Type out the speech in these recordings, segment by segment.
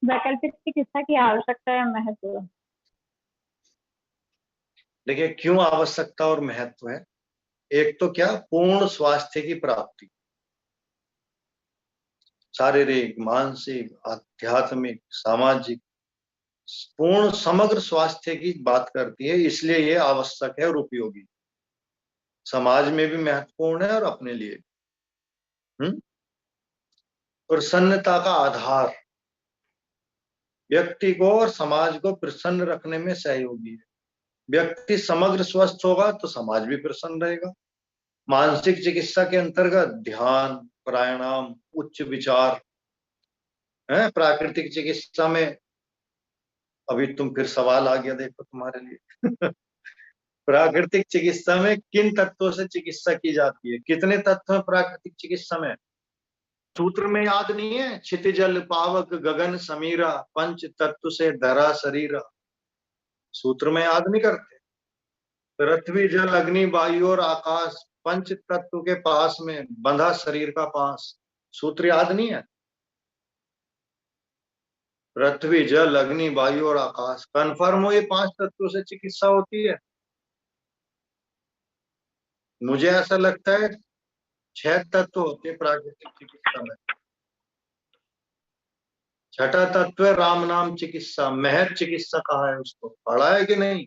वैकल्पिक चिकित्सा की आवश्यकता है महत्व। देखिए क्यों आवश्यकता और महत्व है। एक तो क्या, पूर्ण स्वास्थ्य की प्राप्ति, शारीरिक, मानसिक, आध्यात्मिक, सामाजिक, पूर्ण समग्र स्वास्थ्य की बात करती है, इसलिए ये आवश्यक है और उपयोगी, समाज में भी महत्वपूर्ण है और अपने लिए। प्रसन्नता का आधार, व्यक्ति को और समाज को प्रसन्न रखने में सहयोगी है। व्यक्ति समग्र स्वस्थ होगा तो समाज भी प्रसन्न रहेगा। मानसिक चिकित्सा के अंतर्गत ध्यान, प्राणायाम, उच्च विचार है। प्राकृतिक चिकित्सा में, अभी तुम फिर सवाल आ गया देखो तुम्हारे लिए प्राकृतिक चिकित्सा में किन तत्वों से चिकित्सा की जाती है? कितने तत्व हैं प्राकृतिक चिकित्सा में? सूत्र में याद नहीं है? क्षितिजल पावक गगन समीरा, पंच तत्व से धरा शरीरा। सूत्र में याद नहीं करते? पृथ्वी जल अग्नि वायु और आकाश, पंच तत्व के पास में बंधा शरीर का पास। सूत्र याद नहीं है? पृथ्वी जल अग्नि वायु और आकाश। कन्फर्म हो ये 5 तत्वों से चिकित्सा होती है? मुझे ऐसा लगता है 6 तत्व होते हैं प्राकृतिक चिकित्सा में। छठा तत्व है राम नाम चिकित्सा। महत चिकित्सा कहा है उसको, पढ़ा है कि नहीं?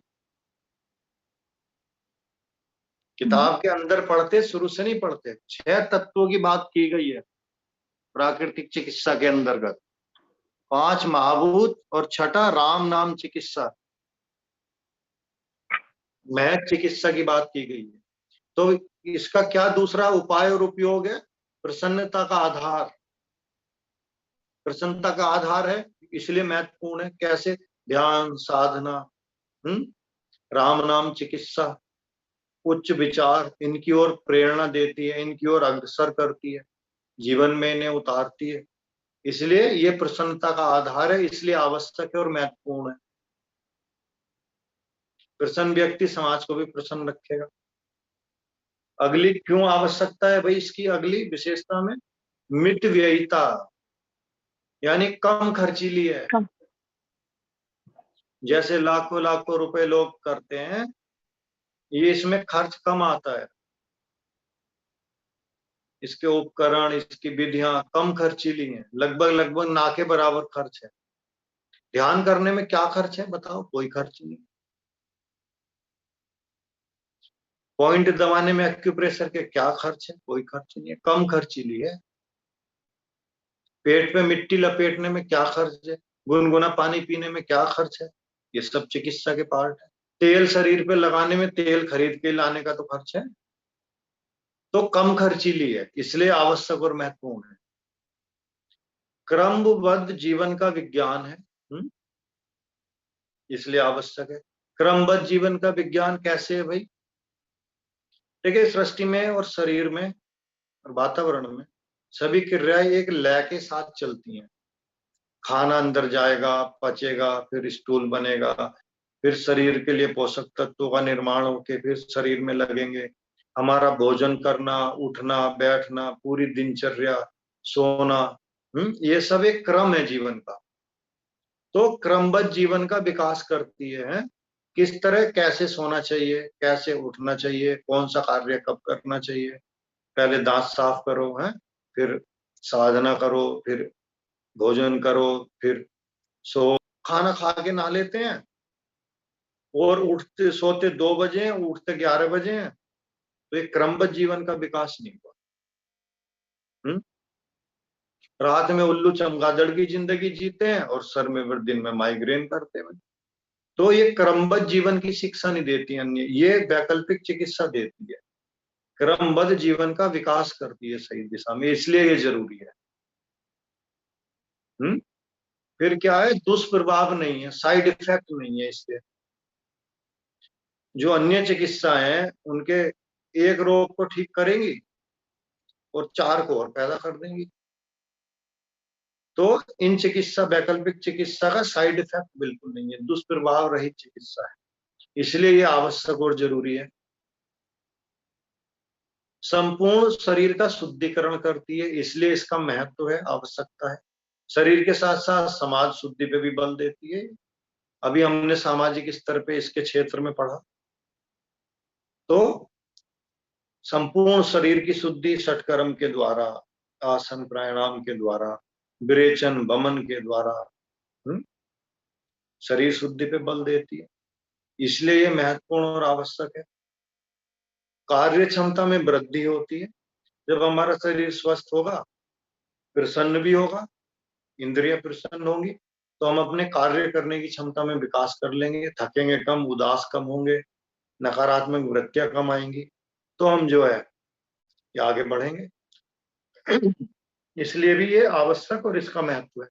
किताब के अंदर पढ़ते, शुरू से नहीं पढ़ते। 6 तत्वों की बात की गई है प्राकृतिक चिकित्सा के अंतर्गत। 5 महाभूत और छठा राम नाम चिकित्सा, महत चिकित्सा की बात की गई है। तो इसका क्या दूसरा उपाय और उपयोग है? प्रसन्नता का आधार। प्रसन्नता का आधार है इसलिए महत्वपूर्ण है। कैसे? ध्यान, साधना, राम नाम चिकित्सा, उच्च विचार, इनकी ओर प्रेरणा देती है, इनकी ओर अग्रसर करती है, जीवन में इन्हें उतारती है। इसलिए ये प्रसन्नता का आधार है, इसलिए आवश्यक है और महत्वपूर्ण है। प्रसन्न व्यक्ति समाज को भी प्रसन्न रखेगा। अगली क्यों आवश्यकता है भाई इसकी? अगली विशेषता में मित व्ययिता, यानी कम खर्चीली है। जैसे लाखों लाखों रुपए लोग करते हैं, ये इसमें खर्च कम आता है। इसके उपकरण, इसकी विधियां कम खर्चीली हैं, लगभग लगभग ना के बराबर खर्च है। ध्यान करने में क्या खर्च है बताओ? कोई खर्च नहीं। पॉइंट दबाने में एक्यूप्रेशर के क्या खर्च है? कोई खर्च नहीं है, कम खर्चीली है। पेट पे मिट्टी लपेटने में क्या खर्च है? गुनगुना पानी पीने में क्या खर्च है? ये सब चिकित्सा के पार्ट है। तेल शरीर पे लगाने में, तेल खरीद के लाने का तो खर्च है। तो कम खर्चीली है, इसलिए आवश्यक और महत्वपूर्ण है। क्रमबद्ध जीवन का विज्ञान है, इसलिए आवश्यक है। क्रमबद्ध जीवन का विज्ञान कैसे है भाई? देखिए सृष्टि में और शरीर में और वातावरण में सभी क्रियाएं एक लय के साथ चलती हैं। खाना अंदर जाएगा, पचेगा, फिर स्टूल बनेगा, फिर शरीर के लिए पोषक तत्वों का निर्माण होकर फिर शरीर में लगेंगे। हमारा भोजन करना, उठना, बैठना, पूरी दिनचर्या, सोना, ये सब एक क्रम है जीवन का। तो क्रमबद्ध जीवन का विकास करती है। किस तरह, कैसे सोना चाहिए, कैसे उठना चाहिए, कौन सा कार्य कब करना चाहिए। पहले दांत साफ करो, है, फिर साधना करो, फिर भोजन करो, फिर सो। खाना खा के नहा लेते हैं और उठते सोते 2 बजे हैं, उठते 11 बजे हैं। तो एक क्रमबद्ध जीवन का विकास नहीं हुआ। रात में उल्लू चमगादड़ की जिंदगी जीते हैं और सर में दिन में माइग्रेन करते हैं। तो ये क्रमबद्ध जीवन की शिक्षा नहीं देती, अन्य ये वैकल्पिक चिकित्सा देती है। क्रमबद्ध जीवन का विकास करती है सही दिशा में, इसलिए ये जरूरी है। फिर क्या है? दुष्प्रभाव नहीं है, साइड इफेक्ट नहीं है इसके। जो अन्य चिकित्सा है उनके एक रोग को ठीक करेंगी और 4 को और पैदा कर देंगी। तो इन चिकित्सा, वैकल्पिक चिकित्सा का साइड इफेक्ट बिल्कुल नहीं है, दुष्प्रभाव रहित चिकित्सा है, इसलिए ये आवश्यक और जरूरी है। संपूर्ण शरीर का शुद्धिकरण करती है, इसलिए इसका महत्व है, आवश्यकता है। शरीर के साथ साथ समाज शुद्धि पे भी बल देती है। अभी हमने सामाजिक स्तर पे इसके क्षेत्र में पढ़ा। तो संपूर्ण शरीर की शुद्धि षटकर्म के द्वारा, आसन प्राणायाम के द्वारा, विरेचन वमन के द्वारा शरीर शुद्धि पे बल देती है। इसलिए ये महत्वपूर्ण और आवश्यक है। कार्य क्षमता में वृद्धि होती है। जब हमारा शरीर स्वस्थ होगा, प्रसन्न भी होगा, इंद्रियां प्रसन्न होंगी, तो हम अपने कार्य करने की क्षमता में विकास कर लेंगे, थकेंगे कम, उदास कम होंगे, नकारात्मक वृत्तियां कम आएंगी, तो हम जो है ये आगे बढ़ेंगे। इसलिए भी ये आवश्यक और इसका महत्व है।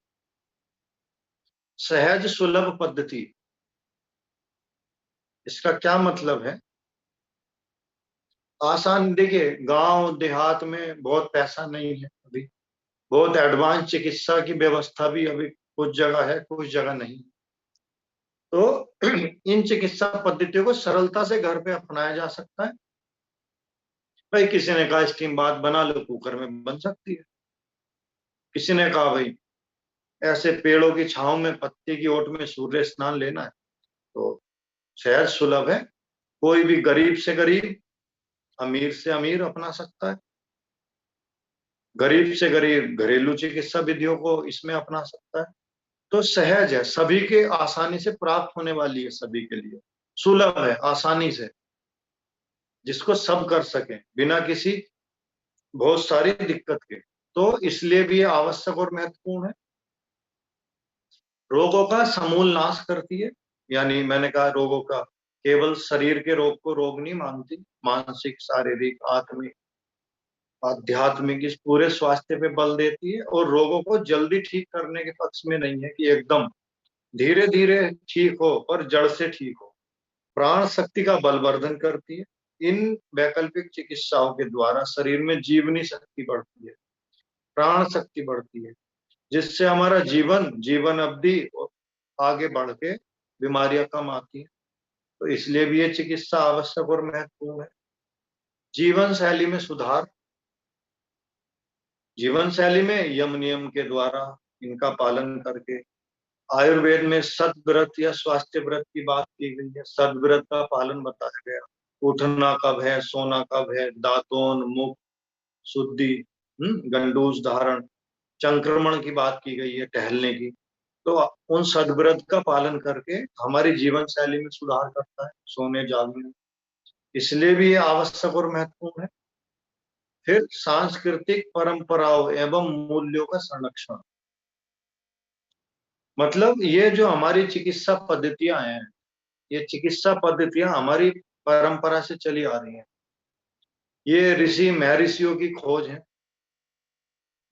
सहज सुलभ पद्धति, इसका क्या मतलब है? आसान, देखिए गांव देहात में बहुत पैसा नहीं है, अभी बहुत एडवांस चिकित्सा की व्यवस्था भी अभी कुछ जगह है, कुछ जगह नहीं। तो इन चिकित्सा पद्धतियों को सरलता से घर पे अपनाया जा सकता है। भाई किसी ने कहा स्टीम बाथ बना लो, कुकर में बन सकती है। किसी ने कहा भाई ऐसे पेड़ों की छांव में पत्ते की ओट में सूर्य स्नान लेना है, तो सहज सुलभ है। कोई भी गरीब से गरीब, अमीर से अमीर अपना सकता है। गरीब से गरीब घरेलू चिकित्सा विधियों को इसमें अपना सकता है। तो सहज है, सभी के आसानी से प्राप्त होने वाली है, सभी के लिए सुलभ है, आसानी से, जिसको सब कर सके बिना किसी बहुत सारी दिक्कत के। तो इसलिए भी ये आवश्यक और महत्वपूर्ण है। रोगों का समूल नाश करती है। यानी मैंने कहा रोगों का, केवल शरीर के रोग को रोग नहीं मानती, मानसिक, शारीरिक, आत्मिक, आध्यात्मिक, इस पूरे स्वास्थ्य पे बल देती है। और रोगों को जल्दी ठीक करने के पक्ष में नहीं है कि एकदम धीरे धीरे ठीक हो, पर जड़ से ठीक हो। प्राण शक्ति का बलवर्धन करती है। इन वैकल्पिक चिकित्साओं के द्वारा शरीर में जीवनी शक्ति बढ़ती है, प्राण शक्ति बढ़ती है, जिससे हमारा जीवन अवधि आगे बढ़ के बीमारियां कम आती है। तो इसलिए भी ये चिकित्सा आवश्यक और महत्वपूर्ण है। जीवन शैली में सुधार, जीवन शैली में यम नियम के द्वारा इनका पालन करके, आयुर्वेद में सद्व्रत या स्वास्थ्य व्रत की बात की गई है। सद्व्रत का पालन बताया गया। उठना कब है, सोना कब है, दातोन, मुख शुद्धि, गंडूस धारण, संक्रमण की बात की गई है, टहलने की। तो उन सद्व्रत का पालन करके हमारी जीवन शैली में सुधार करता है, सोने जागने में। इसलिए भी ये आवश्यक और महत्वपूर्ण है। फिर सांस्कृतिक परंपराओं एवं मूल्यों का संरक्षण, मतलब ये जो हमारी चिकित्सा पद्धतियां हैं, ये चिकित्सा पद्धतियां हमारी परंपरा से चली आ रही हैं। ये ऋषि महर्षियों की खोज है।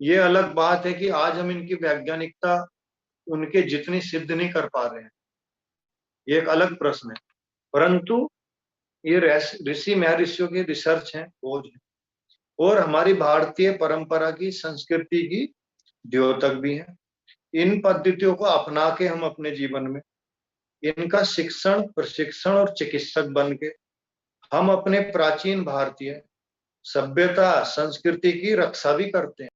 ये अलग बात है कि आज हम इनकी वैज्ञानिकता उनके जितनी सिद्ध नहीं कर पा रहे हैं, ये एक अलग प्रश्न है। परंतु ये ऋषि महर्षियों की रिसर्च है, खोज है, और हमारी भारतीय परंपरा की, संस्कृति की द्योतक भी है। इन पद्धतियों को अपना के हम अपने जीवन में इनका शिक्षण, प्रशिक्षण और चिकित्सक बन के हम अपने प्राचीन भारतीय सभ्यता, संस्कृति की रक्षा भी करते हैं।